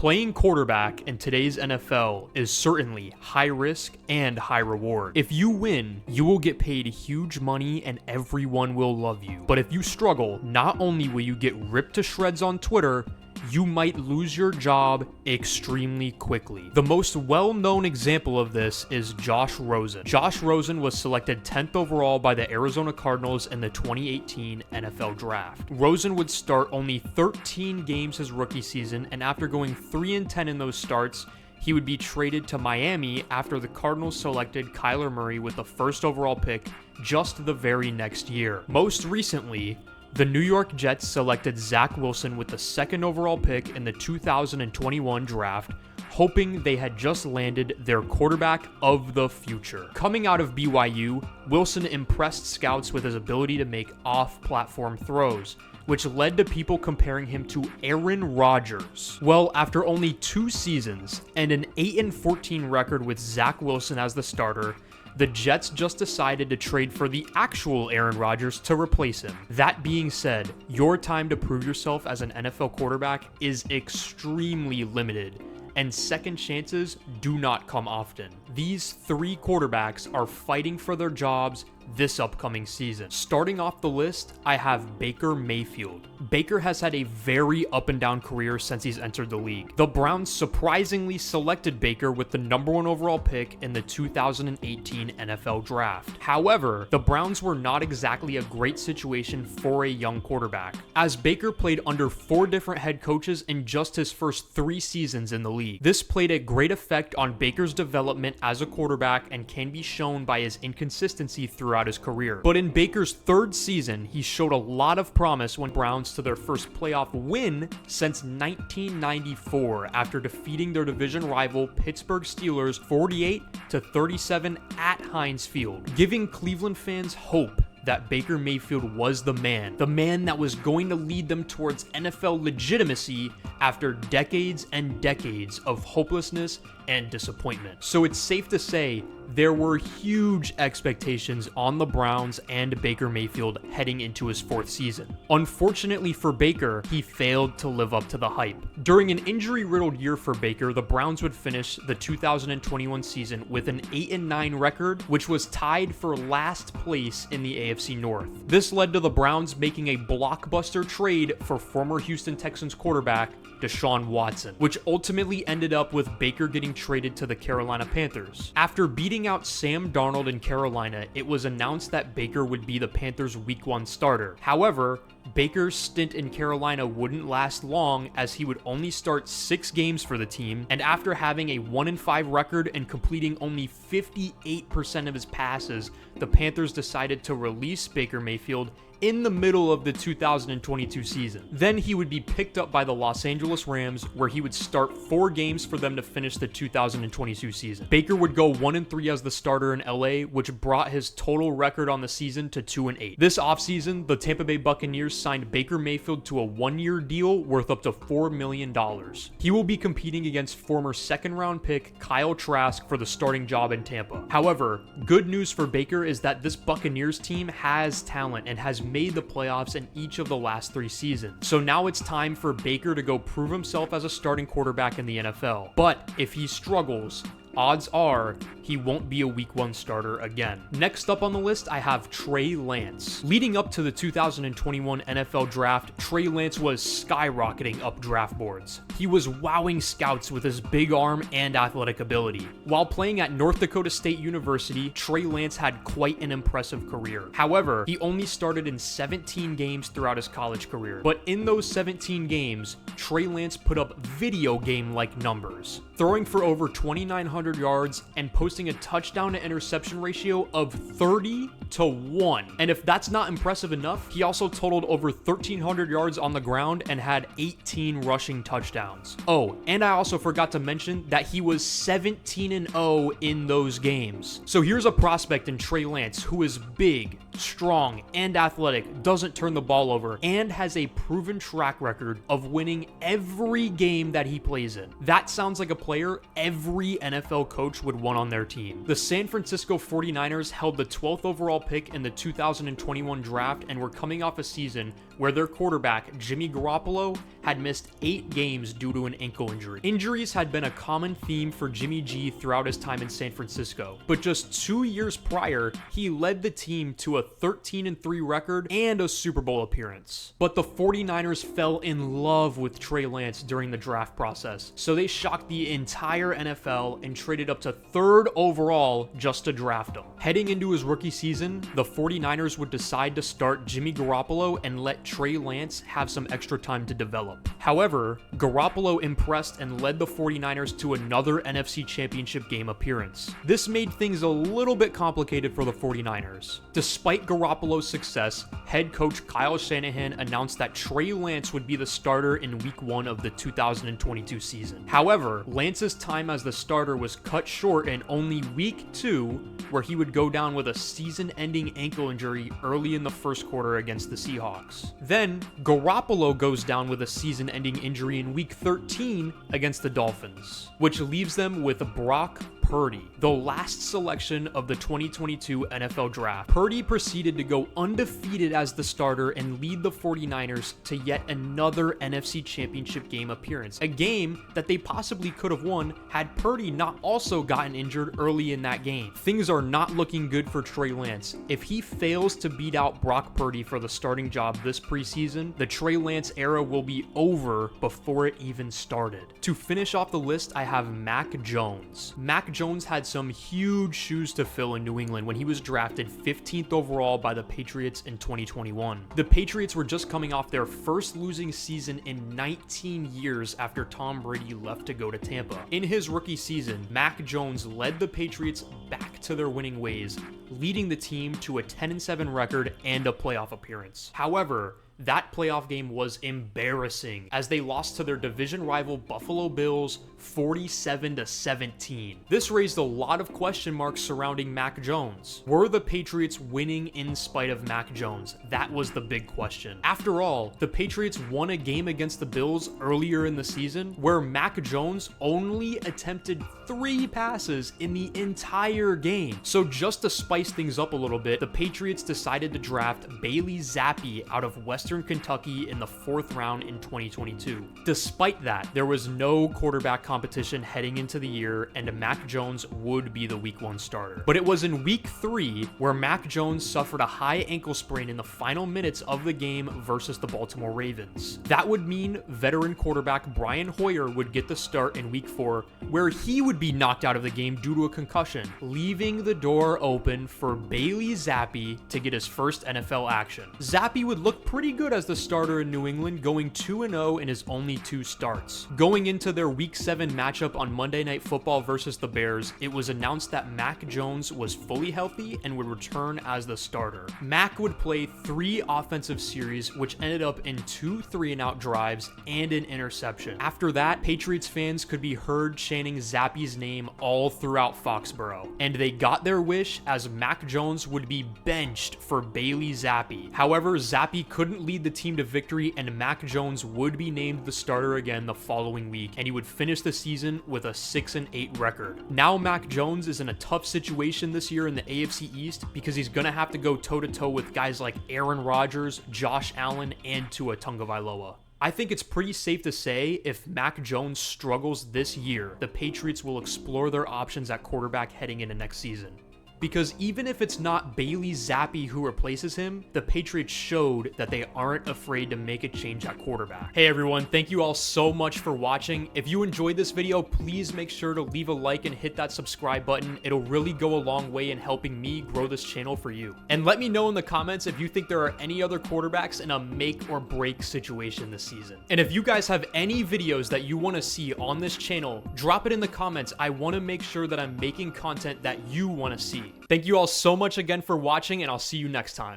Playing quarterback in today's NFL is certainly high risk and high reward. If you win, you will get paid huge money and everyone will love you. But if you struggle, not only will you get ripped to shreds on Twitter, you might lose your job extremely quickly. The most well-known example of this is Josh Rosen. Josh Rosen was selected 10th overall by the Arizona Cardinals in the 2018 NFL Draft. Rosen would start only 13 games his rookie season, and after going 3-10 in those starts, he would be traded to Miami after the Cardinals selected Kyler Murray with the first overall pick just the very next year. Most recently, the New York Jets selected Zach Wilson with the second overall pick in the 2021 draft, hoping they had just landed their quarterback of the future. Coming out of BYU, Wilson impressed scouts with his ability to make off-platform throws, which led to people comparing him to Aaron Rodgers. Well, after only 2 seasons and an 8-14 record with Zach Wilson as the starter, the Jets just decided to trade for the actual Aaron Rodgers to replace him. That being said, your time to prove yourself as an NFL quarterback is extremely limited, and second chances do not come often. These 3 quarterbacks are fighting for their jobs this upcoming season. Starting off the list, I have Baker Mayfield. Baker has had a very up and down career since he's entered the league. The Browns surprisingly selected Baker with the number 1 overall pick in the 2018 NFL Draft. However, the Browns were not exactly a great situation for a young quarterback, as Baker played under 4 different head coaches in just his first 3 seasons in the league. This played a great effect on Baker's development as a quarterback and can be shown by his inconsistency throughout his career. But in Baker's 3rd season, he showed a lot of promise when Browns to their first playoff win since 1994 after defeating their division rival Pittsburgh Steelers 48-37 at Heinz Field, giving Cleveland fans hope that Baker Mayfield was the man that was going to lead them towards NFL legitimacy after decades and decades of hopelessness and disappointment. So it's safe to say there were huge expectations on the Browns and Baker Mayfield heading into his 4th season. Unfortunately for Baker, he failed to live up to the hype. During an injury-riddled year for Baker, the Browns would finish the 2021 season with an 8-9 record, which was tied for last place in the AFC North. This led to the Browns making a blockbuster trade for former Houston Texans quarterback Deshaun Watson, which ultimately ended up with Baker getting traded to the Carolina Panthers. After beating out Sam Darnold in Carolina, it was announced that Baker would be the Panthers' Week 1 starter. However, Baker's stint in Carolina wouldn't last long, as he would only start 6 games for the team, and after having a 1-5 record and completing only 58% of his passes, the Panthers decided to release Baker Mayfield in the middle of the 2022 season. Then he would be picked up by the Los Angeles Rams, where he would start 4 games for them to finish the 2022 season. Baker would go 1-3 as the starter in LA, which brought his total record on the season to 2-8. This offseason, the Tampa Bay Buccaneers signed Baker Mayfield to a 1-year deal worth up to $4 million. He will be competing against former 2nd-round pick Kyle Trask for the starting job in Tampa. However, good news for Baker is that this Buccaneers team has talent and has made the playoffs in each of the last 3 seasons. So now it's time for Baker to go prove himself as a starting quarterback in the NFL. But if he struggles, odds are he won't be a Week 1 starter again. Next up on the list, I have Trey Lance. Leading up to the 2021 NFL Draft, Trey Lance was skyrocketing up draft boards. He was wowing scouts with his big arm and athletic ability. While playing at North Dakota State University, Trey Lance had quite an impressive career. However, he only started in 17 games throughout his college career. But in those 17 games, Trey Lance put up video game-like numbers, throwing for over 2,900 yards and posting a touchdown to interception ratio of 30-1. And if that's not impressive enough, he also totaled over 1,300 yards on the ground and had 18 rushing touchdowns. Oh, and I also forgot to mention that he was 17-0 in those games. So here's a prospect in Trey Lance who is big, strong, and athletic, doesn't turn the ball over, and has a proven track record of winning every game that he plays in. That sounds like a player every NFL coach would want on their team. The San Francisco 49ers held the 12th overall pick in the 2021 draft and were coming off a season where their quarterback, Jimmy Garoppolo, had missed 8 games due to an ankle injury. Injuries had been a common theme for Jimmy G throughout his time in San Francisco, but just 2 years prior, he led the team to a 13-3 record and a Super Bowl appearance. But the 49ers fell in love with Trey Lance during the draft process, so they shocked the entire NFL and traded up to 3rd overall just to draft him. Heading into his rookie season, the 49ers would decide to start Jimmy Garoppolo and let Trey Lance have some extra time to develop. However, Garoppolo impressed and led the 49ers to another NFC Championship game appearance. This made things a little bit complicated for the 49ers. Despite Garoppolo's success, head coach Kyle Shanahan announced that Trey Lance would be the starter in week 1 of the 2022 season. However, Lance's time as the starter was cut short in only week 2, where he would go down with a season-ending ankle injury early in the first quarter against the Seahawks. Then, Garoppolo goes down with a season-ending injury in week 13 against the Dolphins, which leaves them with Brock Purdy, the last selection of the 2022 NFL Draft. Purdy proceeded to go undefeated as the starter and lead the 49ers to yet another NFC Championship game appearance, a game that they possibly could have won had Purdy not also gotten injured early in that game. Things are not looking good for Trey Lance. If he fails to beat out Brock Purdy for the starting job this preseason, the Trey Lance era will be over before it even started. To finish off the list, I have Mac Jones. Mac Jones had some huge shoes to fill in New England when he was drafted 15th overall by the Patriots in 2021. The Patriots were just coming off their first losing season in 19 years after Tom Brady left to go to Tampa. In his rookie season, Mac Jones led the Patriots back to their winning ways, leading the team to a 10-7 record and a playoff appearance. However, that playoff game was embarrassing as they lost to their division rival Buffalo Bills 47-17. This raised a lot of question marks surrounding Mac Jones. Were the Patriots winning in spite of Mac Jones? That was the big question. After all, the Patriots won a game against the Bills earlier in the season where Mac Jones only attempted 3 passes in the entire game. So just to spice things up a little bit, the Patriots decided to draft Bailey Zappi out of Western Kentucky in the 4th round in 2022. Despite that, there was no quarterback competition heading into the year, and Mac Jones would be the week 1 starter. But it was in week 3 where Mac Jones suffered a high ankle sprain in the final minutes of the game versus the Baltimore Ravens. That would mean veteran quarterback Brian Hoyer would get the start in week 4, where he would be knocked out of the game due to a concussion, leaving the door open for Bailey Zappi to get his first NFL action. Zappi would look pretty good as the starter in New England, going 2-0 in his only 2 starts. Going into their week 7 matchup on Monday Night Football versus the Bears, it was announced that Mac Jones was fully healthy and would return as the starter. Mac would play 3 offensive series, which ended up in 2 3-and-out drives and an interception. After that, Patriots fans could be heard chanting Zappi's name all throughout Foxborough, and they got their wish as Mac Jones would be benched for Bailey Zappi. However, Zappi couldn't lead the team to victory, and Mac Jones would be named the starter again the following week, and he would finish the season with a 6-8 record. Now Mac Jones is in a tough situation this year in the AFC East because he's gonna have to go toe-to-toe with guys like Aaron Rodgers, Josh Allen, and Tua Tagovailoa. I think it's pretty safe to say if Mac Jones struggles this year, the Patriots will explore their options at quarterback heading into next season. Because even if it's not Bailey Zappi who replaces him, the Patriots showed that they aren't afraid to make a change at quarterback. Hey everyone, thank you all so much for watching. If you enjoyed this video, please make sure to leave a like and hit that subscribe button. It'll really go a long way in helping me grow this channel for you. And let me know in the comments if you think there are any other quarterbacks in a make or break situation this season. And if you guys have any videos that you want to see on this channel, drop it in the comments. I want to make sure that I'm making content that you want to see. Thank you all so much again for watching, and I'll see you next time.